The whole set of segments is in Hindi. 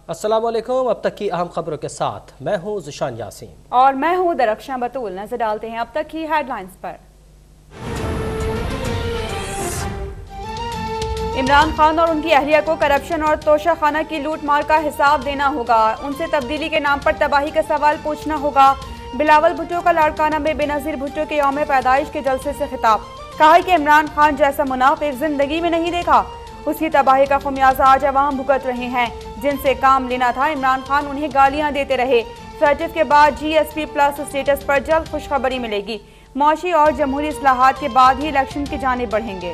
अस्सलाम वालेकुम। अब तक की अहम खबरों के साथ मैं हूं ज़िशान यासीन और मैं हूं दरख्शां बतूल। नजर डालते हैं अब तक की हेडलाइंस पर। इमरान खान और उनकी अहलिया को करप्शन और तोशाखाना की लूट मार का हिसाब देना होगा। उनसे तब्दीली के नाम पर तबाही का सवाल पूछना होगा। बिलावल भुट्टो का लाड़काना में बेनज़ीर भुट्टो के यौम पैदाइश के जलसे से खिताब। कहा कि इमरान खान जैसा मुनाफिक जिंदगी में नहीं देखा। उसकी तबाही का खुमियाजा आज अवाम भुगत रहे हैं। जिनसे काम लेना था इमरान खान उन्हें गालियां देते रहे। फैटिव के बाद GSP+ स्टेटस पर जल्द खुशखबरी मिलेगी। मौशी और जमहूरी इस्लाहात के बाद ही इलेक्शन की जाने बढ़ेंगे।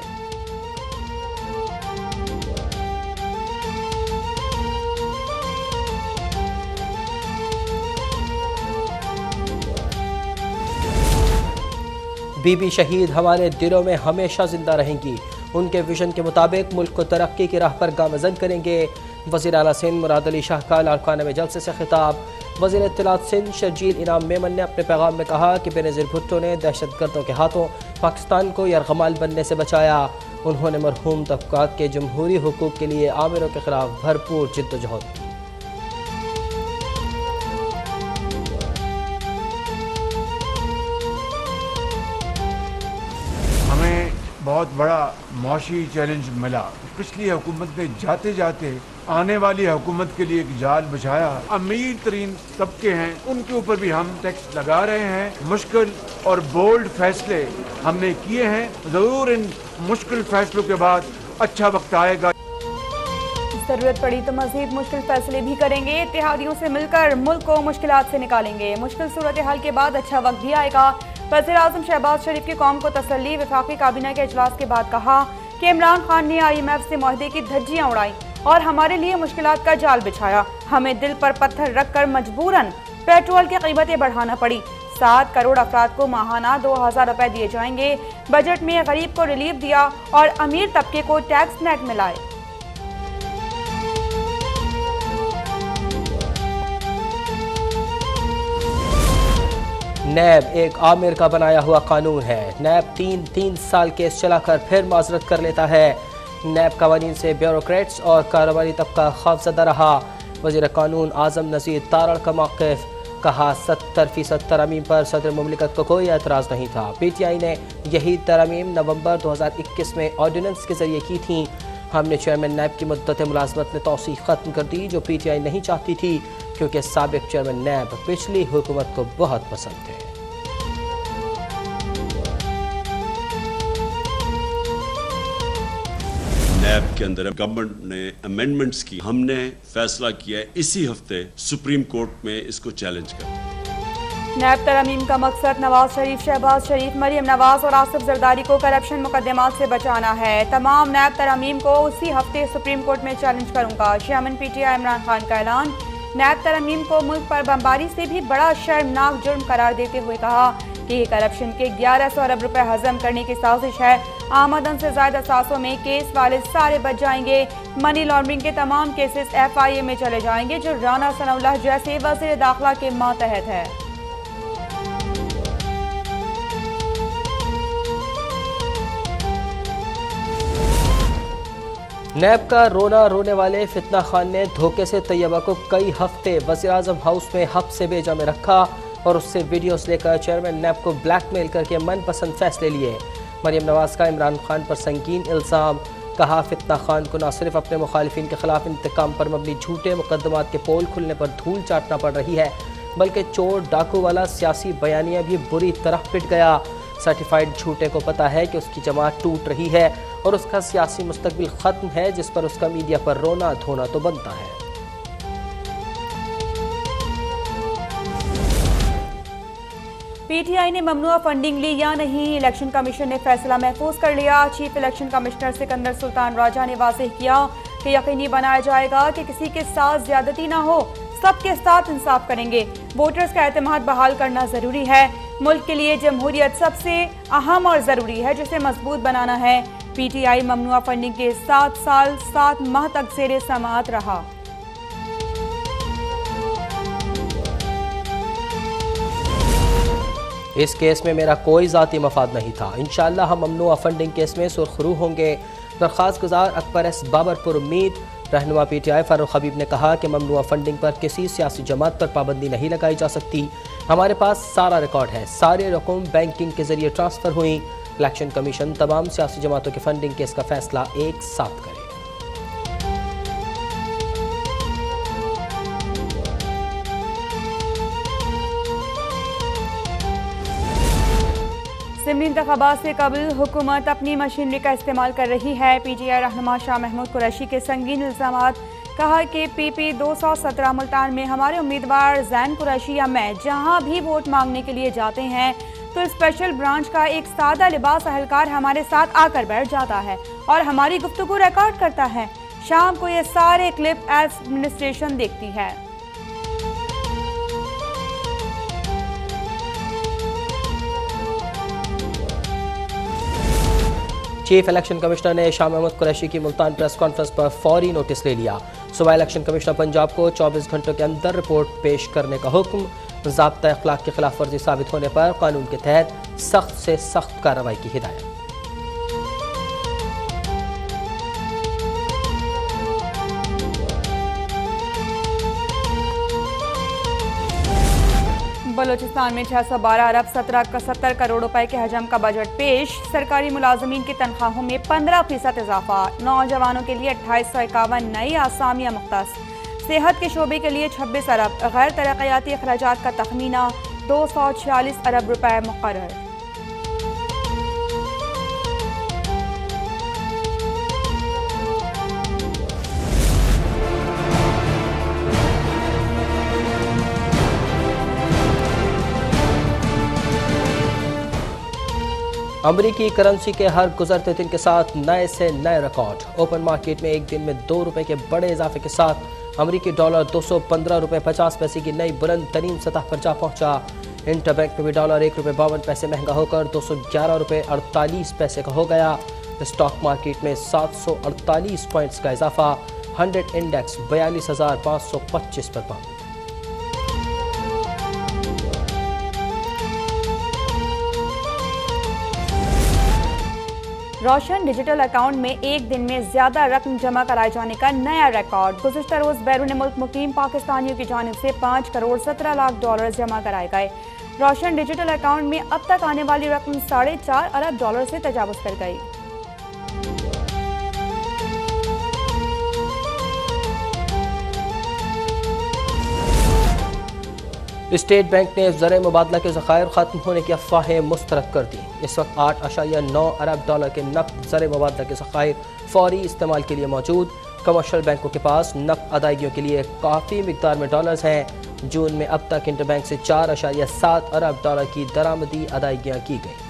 बीबी शहीद हमारे दिलों में हमेशा जिंदा रहेंगी। उनके विजन के मुताबिक मुल्क को तरक्की की राह पर गामजन करेंगे। वज़ीर आला सिंध मुराद अली शाह का लाड़काना में जलसे से खिताब। वज़ीर इत्तलात सिंध शर्जील इनाम मेमन ने अपने पैगाम में कहा कि बेनज़ीर भुट्टो ने दहशतगर्दों के हाथों पाकिस्तान को यरगमाल बनने से बचाया। उन्होंने मरहूम तबकात के जमहूरी हुकूक के लिए आमिरों के खिलाफ भरपूर जिद्दोजहद की। बहुत बड़ा मौशी चैलेंज मिला। पिछली हुकूमत ने जाते जाते आने वाली हुकूमत के लिए एक जाल बिछाया। अमीर तरीन तबके हैं उनके ऊपर भी हम टैक्स लगा रहे हैं। मुश्किल और बोल्ड फैसले हमने किए हैं। जरूर इन मुश्किल फैसलों के बाद अच्छा वक्त आएगा। जरूरत पड़ी तो मजीद मुश्किल फैसले भी करेंगे। इत्तेहादियों से मिलकर मुल्क को मुश्किलात से निकालेंगे। मुश्किल सूरत हाल के बाद अच्छा वक्त भी आएगा। वज़ीर आज़म शहबाज शरीफ की कौम को तसल्ली। वफाकी काबीना के इजलास के बाद कहा कि इमरान खान ने IMF से मुआहदे की धज्जियां उड़ाई और हमारे लिए मुश्किलात का जाल बिछाया। हमें दिल पर पत्थर रखकर मजबूरन पेट्रोल की कीमतें बढ़ाना पड़ी। 7 करोड़ अफराद को माहाना 2000 रुपए दिए जाएंगे। बजट में गरीब को रिलीफ दिया और अमीर तबके को टैक्स नेट मिलाए। नैब एक आमिर का बनाया हुआ कानून है। नैब 3 साल केस चलाकर फिर माजरत कर लेता है। नैब कवानीन से ब्यूरोक्रेट्स और कारोबारी तबका खौफजदा रहा। वज़ीर कानून आज़म नज़ीर तारड़ का मौक़िफ़। कहा 70% तरमीम पर सदर मुमलिकत को कोई एतराज़ नहीं था। PTI ने यही तरमीम नवंबर 2021 में ऑर्डिनेंस के जरिए की थी। हमने चेयरमैन नैब की मुद्दत मुलाजमत में तौसीक़ ख़त्म कर दी जो PTI नहीं चाहती थी, क्योंकि साबिक़ चेयरमैन नैब पिछली हुकूमत को बहुत पसंद थे। नैब के अंदर गवर्नमेंट ने अमेंडमेंट्स की। हमने फैसला किया इसी हफ्ते सुप्रीम कोर्ट में इसको चैलेंज कर। नैब तरमीम का मकसद नवाज शरीफ, शहबाज शरीफ, मरियम नवाज और आसिफ जरदारी को करप्शन मुकदमात से बचाना है। तमाम नैब तरमीम को उसी हफ्ते सुप्रीम कोर्ट में चैलेंज करूंगा। चेयरमैन PTI इमरान खान का ऐलान। नैब तरमीम को मुल्क पर बमबारी से भी बड़ा शर्मनाक जुर्म करार देते हुए कहा कि ये करप्शन के 1100 अरब रुपए हजम करने की साजिश है। आमदन से ज्यादा सासों में केस वाले सारे बच जाएंगे। मनी लॉन्ड्रिंग के तमाम केसेस FIA में चले जाएंगे जो राना सनाउल्लाह जैसे वज़ीर दाखिला के मातहत है। नैब का रोना रोने वाले फितना खान ने धोखे से तैयबा को कई हफ्ते वज़ीर आज़म हाउस में हब से बेजा में रखा और उससे वीडियोस लेकर चेयरमैन नैब को ब्लैकमेल करके मनपसंद फैसले लिए। मरियम नवाज का इमरान खान पर संगीन इल्ज़ाम। कहा फितना खान को न सिर्फ अपने मुखालिफिन के खिलाफ इंतकाम पर मबनी झूठे मुकदमात के पोल खुलने पर धूल चाटना पड़ रही है, बल्कि चोर डाकू वाला सियासी बयानिया भी बुरी तरह पिट गया। सर्टिफाइड झूठे को पता है कि उसकी जमात टूट रही है और उसका सियासी मुस्तकबिल ख़त्म है, जिस पर उसका मीडिया पर रोना धोना तो बनता है। PTI ने ममनुआ फंडिंग ली या नहीं, इलेक्शन कमीशन ने फैसला महफूज कर लिया। Chief election commissioner Sikandar Sultan Raja ने वाज़ेह किया कि यकीनी बनाया जाएगा कि किसी के साथ ज्यादती ना हो। सबके साथ इंसाफ करेंगे। वोटर्स का एतमाद बहाल करना जरूरी है। मुल्क के लिए जमहूरियत सबसे अहम और जरूरी है, जिसे मजबूत बनाना है। PTI ममनुआ फंडिंग के 7 साल 7 माह तक ज़ेरे समाअत रहा। इस केस में मेरा कोई ज़ाती मफाद नहीं था। इंशाअल्लाह हम ममनुआ फंडिंग केस में सुरखरू होंगे। दरख्वास्त गुजार अकबर एस बाबर पर उम्मीद रहनुमा PTI फारूक हबीब ने कहा कि ममनुआ फंडिंग पर किसी सियासी जमात पर पाबंदी नहीं लगाई जा सकती। हमारे पास सारा रिकॉर्ड है, सारी रकम बैंकिंग के जरिए ट्रांसफर हुई। इलेक्शन कमीशन तमाम सियासी जमातों की फंडिंग केस का फैसला एक साथ करे। सिमरी इंतखाबात से कबल हुकूमत अपनी मशीनरी का इस्तेमाल कर रही है। PTI रहनुमा शाह महमूद कुरैशी के संगीन इल्जामात। कहा कि PP 217 मुल्तान में हमारे उम्मीदवार जैन कुरैशी या मैं जहां भी वोट मांगने के लिए जाते हैं तो स्पेशल ब्रांच का एक सादा लिबास अहलकार हमारे साथ आकर बैठ जाता है और हमारी गुफ्तगू रिकॉर्ड करता है। शाम को ये सारे क्लिप एडमिनिस्ट्रेशन देखती है। चीफ इलेक्शन कमिश्नर ने शाह महमूद कुरैशी की मुल्तान प्रेस कॉन्फ्रेंस पर फौरी नोटिस ले लिया। सुबह इलेक्शन कमिश्नर पंजाब को 24 घंटों के अंदर रिपोर्ट पेश करने का हुक्म। ज़ाब्ता अखलाक की खिलाफ वर्जी साबित होने पर कानून के तहत सख्त से सख्त कार्रवाई की हिदायत। बलोचिस्तान में 612 अरब 70 करोड़ रुपए के हजम का बजट पेश। सरकारी मुलाजमीन की तनख्वाहों में 15% इजाफा। नौजवानों के लिए 2851 नई आसामियाँ मुख्तस। सेहत के शोबे के लिए 26 अरब। गैर तरक्याती अखराजात का तखमीना 246 अरब रुपए मुकर्रर। अमरीकी करेंसी के हर गुजरते दिन के साथ नए से नए रिकॉर्ड। ओपन मार्केट में एक दिन में 2 रुपए के बड़े इजाफे के साथ अमरीकी डॉलर 215 रुपए 50 पैसे की नई बुलंद तरीन सतह पर जा पहुंचा। इंटरबैंक में भी डॉलर 1 रुपए 52 पैसे महंगा होकर 211 रुपए 48 पैसे का हो गया। स्टॉक मार्केट में 748 पॉइंट्स का इजाफा। 100 इंडेक्स 42,525 पर पहुंचा। रोशन डिजिटल अकाउंट में एक दिन में ज्यादा रकम जमा कराए जाने का नया रिकॉर्ड। गुज़िश्ता रोज बैरून मुल्क मुकीम पाकिस्तानियों की जानिब से 5 करोड़ 17 लाख डॉलर जमा कराए गए। रोशन डिजिटल अकाउंट में अब तक आने वाली रकम 4.5 अरब डॉलर से तजावुज कर गई। स्टेट बैंक ने ज़र मुबादला के ज़खायर ख़त्म होने की अफवाहें मुस्तरद कर दी। इस वक्त 8.9 अरब डॉलर के नकद ज़र मुबादला के ज़खायर फौरी इस्तेमाल के लिए मौजूद। कमर्शल बैंकों के पास नकद अदायगियों के लिए काफ़ी मिकदार में डॉलर्स हैं। जून में अब तक इंटरबैंक से 4.7 अरब डॉलर की दरामदी अदायगियाँ की गई।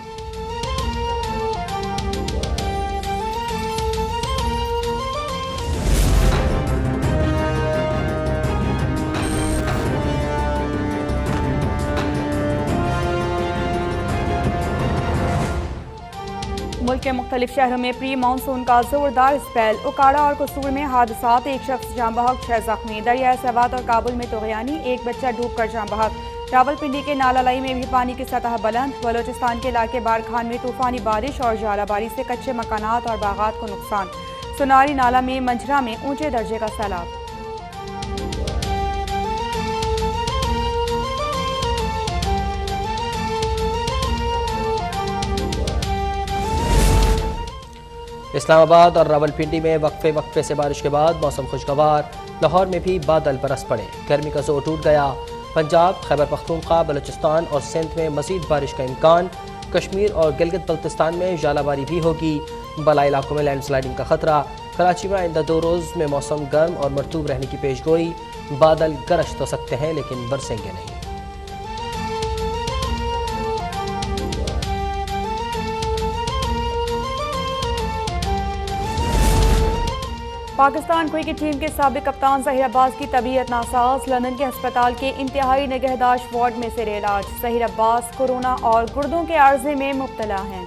मुल्क के मुख्तलिफ शहरों में प्री मानसून का जोरदार स्पेल। उकाड़ा और कसूर में हादसात, एक शख्स जाँ बहक 6 जख्मी। दरिया सवात और काबुल में तोगयानी, एक बच्चा डूब कर जाँ बहक। रावलपिंडी के नालालाई में भी पानी की सतह बुलंद। बलोचिस्तान के इलाके बारखान में तूफानी बारिश और जालाबारी से कच्चे मकानात और बागात को नुकसान। सुनारी नाला में मंझरा में ऊंचे दर्जे का सैलाब। इस्लामाबाद और रावलपिंडी में वक्फे से बारिश के बाद मौसम खुशगवार। लाहौर में भी बादल बरस पड़े, गर्मी का जोर टूट गया। पंजाब, खैबर पख्तूनख्वा, बलूचिस्तान और सिंध में मजीद बारिश का इम्कान। कश्मीर और गिलगित बल्तिस्तान में जालाबारी भी होगी। बलाई इलाकों में लैंडस्लाइडिंग का खतरा। कराची में आइंदा 2 रोज़ में मौसम गर्म और मरतूब रहने की पेशगोई। बादल गरज तो सकते हैं लेकिन बरसेंगे नहीं। पाकिस्तान क्रिकेट टीम के साबिक कप्तान ज़हीर अब्बास की तबीयत नासाज। लंदन के अस्पताल के इंतहाई निगहदाश्त वार्ड में से इलाज। ज़हीर अब्बास कोरोना और गुर्दों के आर्जे में मुब्तला हैं।